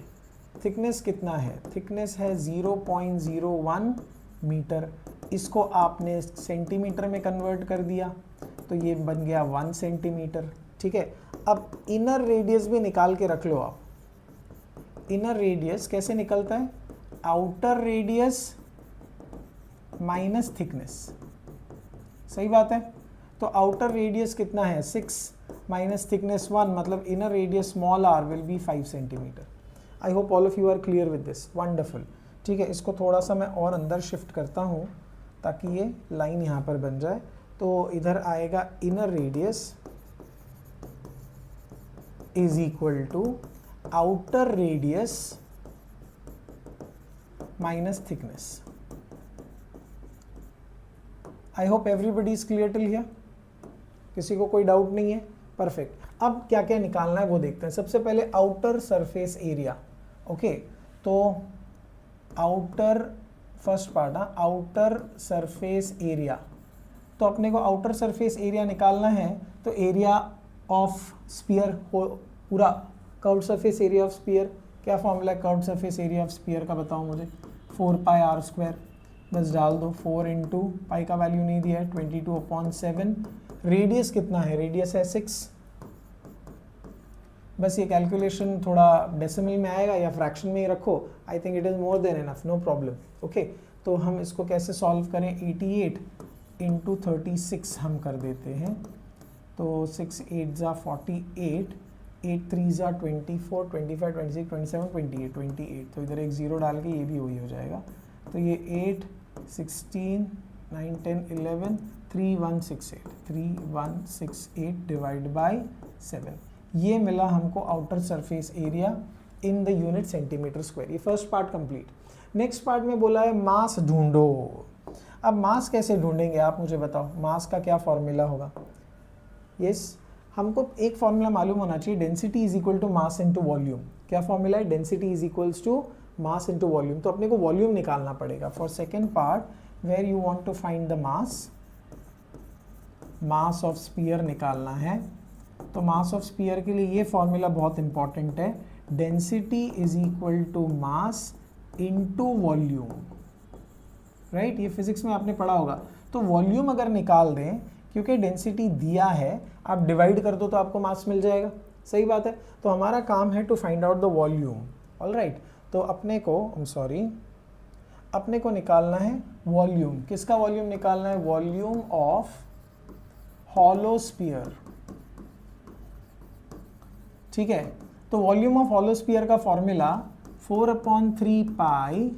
थिकनेस कितना है, थिकनेस है 0.01 मीटर, इसको आपने सेंटीमीटर में कन्वर्ट कर दिया तो ये बन गया 1 सेंटीमीटर, ठीक है। अब इनर रेडियस भी निकाल के रख लो आप। इनर रेडियस कैसे निकलता है, आउटर रेडियस माइनस थिकनेस, सही बात है। तो आउटर रेडियस कितना है 6 माइनस थिकनेस 1, मतलब inner radius small r will be 5 centimetre. I hope all of you are clear with this, wonderful, ठीक है। इसको थोड़ा सा मैं और अंदर शिफ्ट करता हूँ ताकि ये लाइन यहाँ पर बन जाए। तो इधर आएगा inner radius is equal to outer radius minus thickness. I hope everybody is clear till here, किसी को कोई डाउट नहीं है, परफेक्ट। अब क्या क्या निकालना है वो देखते हैं। सबसे पहले आउटर सरफेस एरिया, ओके। तो outer, first part, outer surface area, तो अपने को आउटर सरफेस एरिया निकालना है, तो एरिया ऑफ स्फीयर, पूरा curved surface area of sphere, क्या फॉर्मूला है curved surface area of sphere का बताओ मुझे, 4 पाई आर स्क्वायर, बस डाल दो, 4 इंटू पाई का वैल्यू नहीं दिया है, 22/7। रेडियस कितना है, रेडियस है 6, बस ये कैलकुलेशन थोड़ा डेसिमल में आएगा या फ्रैक्शन में ही रखो, I think it is more than enough, no problem, okay. तो हम इसको कैसे सॉल्व करें, 88 इंटू 36 हम कर देते हैं, तो 6 8 ज़ा 48, 8 3 ज़ा 24, 25 26 27 28, 28, तो इधर एक ज़ीरो डाल के ये भी वही हो जाएगा। तो ये 8 16 9 10 11 3168, 3168 डिवाइड बाय 7, ये मिला हमको outer surface area in the unit centimetre square. ये first part complete. Next part में बोला है मास ढूंढो। अब मास कैसे ढूंढेंगे आप मुझे बताओ, मास का क्या फॉर्मूला होगा। यस, हमको एक फॉर्मूला मालूम होना चाहिए, density is equal to mass into volume. क्या फॉर्मूला है, density is equals to mass into volume. तो अपने को वॉल्यूम निकालना पड़ेगा। For second part where you want to find the mass, mass of sphere निकालना है, तो मास ऑफ स्फीयर के लिए ये फॉर्मूला बहुत इंपॉर्टेंट है, density is equal to mass into volume, right. ये फिजिक्स में आपने पढ़ा होगा। तो वॉल्यूम अगर निकाल दें, क्योंकि डेंसिटी दिया है, आप डिवाइड कर दो तो आपको मास मिल जाएगा, सही बात है। तो हमारा काम है to find out the volume, alright. तो अपने को निकालना है वॉल्यूम। किसका वॉल्यूम निकालना है, वॉल्यूम ऑफ हॉलो स्फीयर, ठीक है। तो वॉल्यूम ऑफ हॉलो स्फीयर का formula 4/3 pi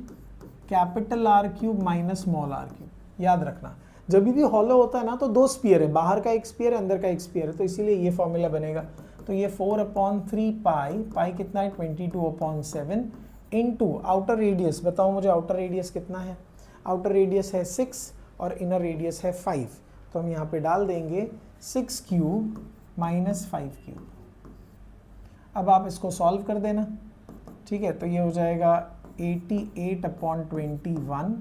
capital R cube minus small r cube. याद रखना, जब भी हॉलो होता है ना तो 2 स्फीयर है, बाहर का एक स्फीयर है, अंदर का एक स्फीयर है, तो इसीलिए ये फॉर्मूला बनेगा। तो ये 4/3 पाई, पाई कितना है 22/7 इनटू आउटर रेडियस, बताओ मुझे आउटर रेडियस कितना है। आउटर रेडियस है 6 और इनर रेडियस है 5, तो हम यहाँ पे डाल देंगे 6 क्यूब माइनस 5 क्यूब। अब आप इसको सॉल्व कर देना, ठीक है। तो ये हो जाएगा 88/21,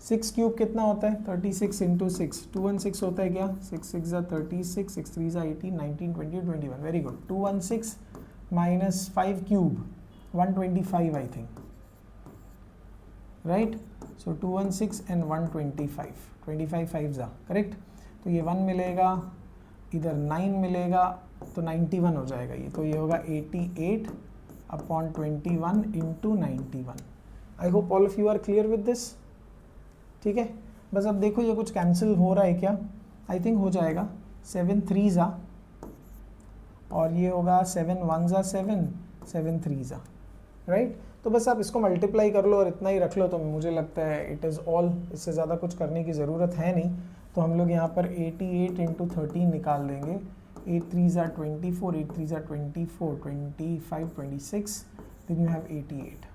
6 क्यूब कितना होता है 36 इंटू 6, 216 होता है क्या, 6 6 ज़ा 36, 6 3 ज़ा 18, 19 20 21, very good. 216 minus 5 cube 125 I think, right. So 216 and 125, 25 5 ज़ा करेक्ट। तो ये 1 मिलेगा, इधर 9 मिलेगा, तो 91 हो जाएगा ये। तो ये होगा 88/21 into 91। I hope all of you are clear with this. ठीक है, बस अब देखो ये कुछ कैंसिल हो रहा है क्या, आई थिंक हो जाएगा, 7 3 ज़ा और ये होगा 7 1 ज़ा 7 7 3 ज़ा, राइट। तो बस आप इसको मल्टीप्लाई कर लो और इतना ही रख लो, तो मुझे लगता है इट इज़ ऑल, इससे ज़्यादा कुछ करने की ज़रूरत है नहीं। तो हम लोग यहाँ पर 88 इंटू 13 निकाल देंगे, 8 3 ज़ा 24, 8 3 ज़ा 24, 25 26, देन यू हैव 88।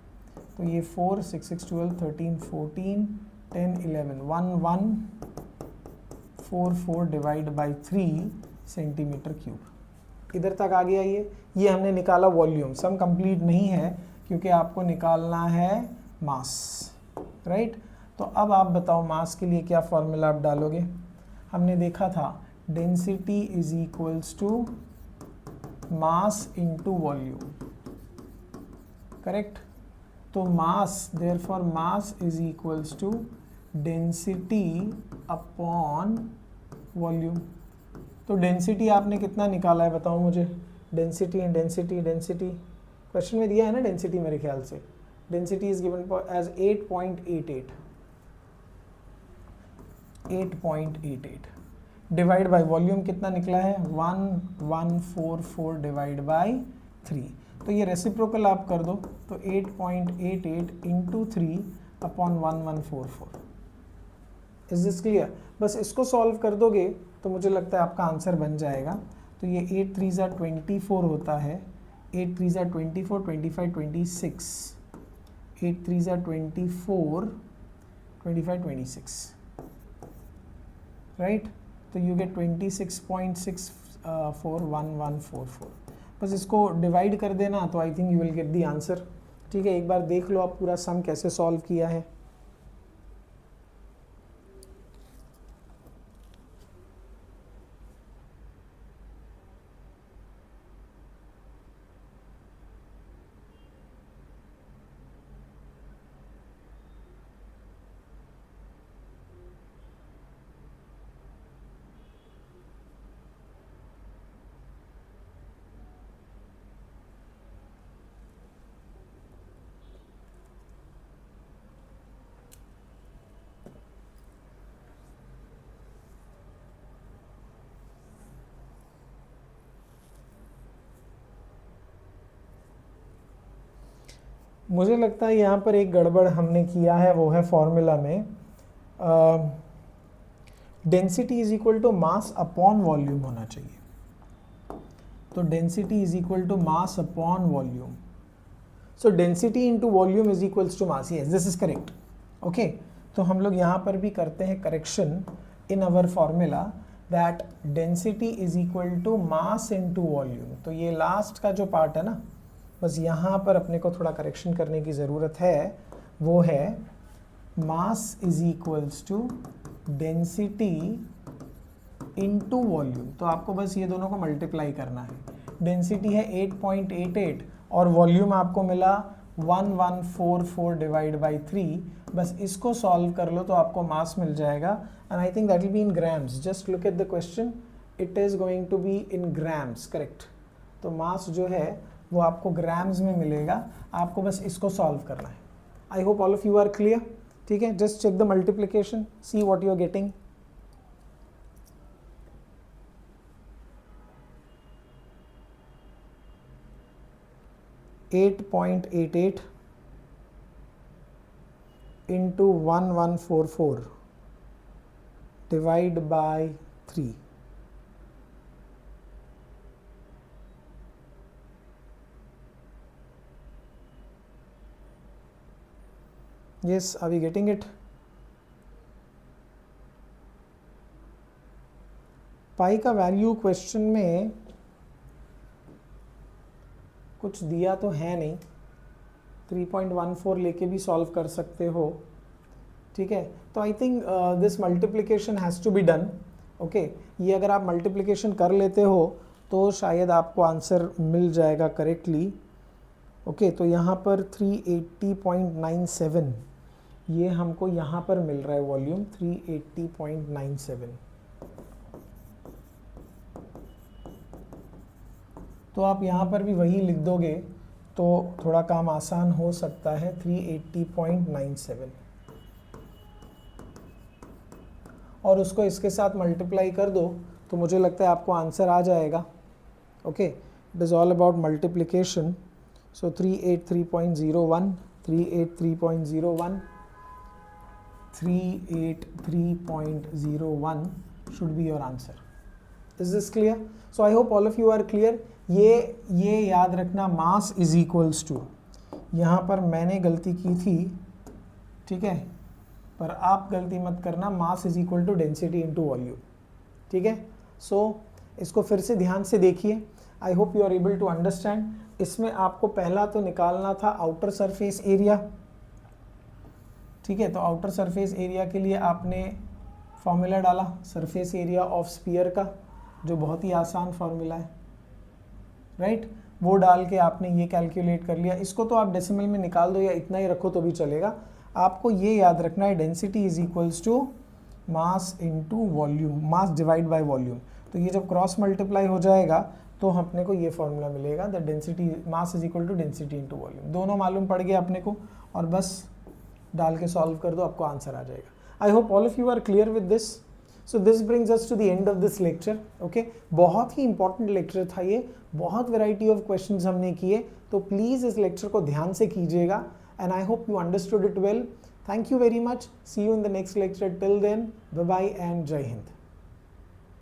तो ये 4 6 6 12 13 14 10 11 1 1 4 4 डिवाइड बाई 3 सेंटीमीटर क्यूब। इधर तक आ गया ये हमने निकाला वॉल्यूम। सम कंप्लीट नहीं है क्योंकि आपको निकालना है मास, राइट। तो अब आप बताओ मास के लिए क्या फॉर्मूला आप डालोगे। हमने देखा था density is equals to mass into volume, correct. तो mass, therefore mass is equals to density upon volume. तो डेंसिटी आपने कितना निकाला है बताओ मुझे। डेंसिटी डेंसिटी क्वेश्चन में दिया है ना डेंसिटी, मेरे ख्याल से density is given as 8.88 divide by volume कितना निकला है 1144 डिवाइड बाय 3। तो ये रेसिप्रोकल आप कर दो, तो 8.88 into 3 upon 1144। Is this clear. बस इसको सॉल्व कर दोगे तो मुझे लगता है आपका आंसर बन जाएगा। तो ये 8 3 ज़ा 24 होता है, 8 3 ज़ा 24 25 26, 8 3 ज़ा 24 25 26, राइट। तो यू गेट 26.641144। बस इसको डिवाइड कर देना तो I think you will get the answer. ठीक है, एक बार देख लो आप पूरा सम कैसे सॉल्व किया है। मुझे लगता है यहाँ पर एक गड़बड़ हमने किया है, वो है फॉर्मूला में density is equal to mass upon volume होना चाहिए। तो density is equal to mass upon volume. So density into volume is equals to mass, yes this is correct. Okay, तो हम लोग यहाँ पर भी करते हैं correction in our formula that density is equal to mass into volume. तो ये लास्ट का जो पार्ट है ना, बस यहाँ पर अपने को थोड़ा करेक्शन करने की ज़रूरत है। वो है mass is equals to density into volume. तो आपको बस ये दोनों को मल्टीप्लाई करना है। डेंसिटी है 8.88 और वॉल्यूम आपको मिला 1144 डिवाइड बाई 3। बस इसको सॉल्व कर लो तो आपको मास मिल जाएगा and I think that will be in grams. Just look at the question, it is going to be in grams, correct. तो मास जो है वो आपको ग्राम्स में मिलेगा, आपको बस इसको सॉल्व करना है। I hope all of you are clear. ठीक है, just check the multiplication, see what you are getting. (8.88) into 1144 divide by 3. Yes, are we getting it? पाई का वैल्यू क्वेश्चन में कुछ दिया तो है नहीं, 3.14 लेके भी सॉल्व कर सकते हो। ठीक है, तो I think this multiplication has to be done. Okay, ये अगर आप मल्टीप्लिकेशन कर लेते हो तो शायद आपको आंसर मिल जाएगा करेक्टली। ओके, तो यहाँ पर 380.97 ये हमको यहाँ पर मिल रहा है वॉल्यूम 380.97। तो आप यहाँ पर भी वही लिख दोगे तो थोड़ा काम आसान हो सकता है, 380.97। और उसको इसके साथ मल्टीप्लाई कर दो तो मुझे लगता है आपको आंसर आ जाएगा. Okay, it is all about multiplication. So 383.01, 383.01, 383.01 should be your answer. Is this clear? So I hope all of you are clear. ये याद रखना, मास इज इक्वल्स टू, यहाँ पर मैंने गलती की थी, ठीक है, पर आप गलती मत करना, mass is equal to density into volume. ठीक है, सो इसको फिर से ध्यान से देखिए. I hope you are able to understand. इसमें आपको पहला तो निकालना था आउटर सरफेस एरिया. ठीक है, तो आउटर सरफेस एरिया के लिए आपने फॉर्मूला डाला सरफेस एरिया ऑफ स्फीयर का, जो बहुत ही आसान फार्मूला है, राइट. वो डाल के आपने ये कैलकुलेट कर लिया. इसको तो आप डेसिमल में निकाल दो या इतना ही रखो तो भी चलेगा. आपको ये याद रखना है, density is equals to mass into volume, mass divide by volume. तो ये जब क्रॉस मल्टीप्लाई हो जाएगा तो अपने को ये फॉर्मूला मिलेगा, the density mass is equal to density into volume. दोनों मालूम पड़ गया अपने को, और बस डाल के सॉल्व कर दो, आपको आंसर आ जाएगा. I hope all of you are clear with this. So this brings us to the end of this lecture. Okay, बहुत ही इंपॉर्टेंट लेक्चर था ये, बहुत वैरायटी ऑफ क्वेश्चंस हमने किए, तो प्लीज़ इस लेक्चर को ध्यान से कीजिएगा. And I hope you understood it well. Thank you very much. See you in the next lecture. Till then, bye bye and Jai Hind.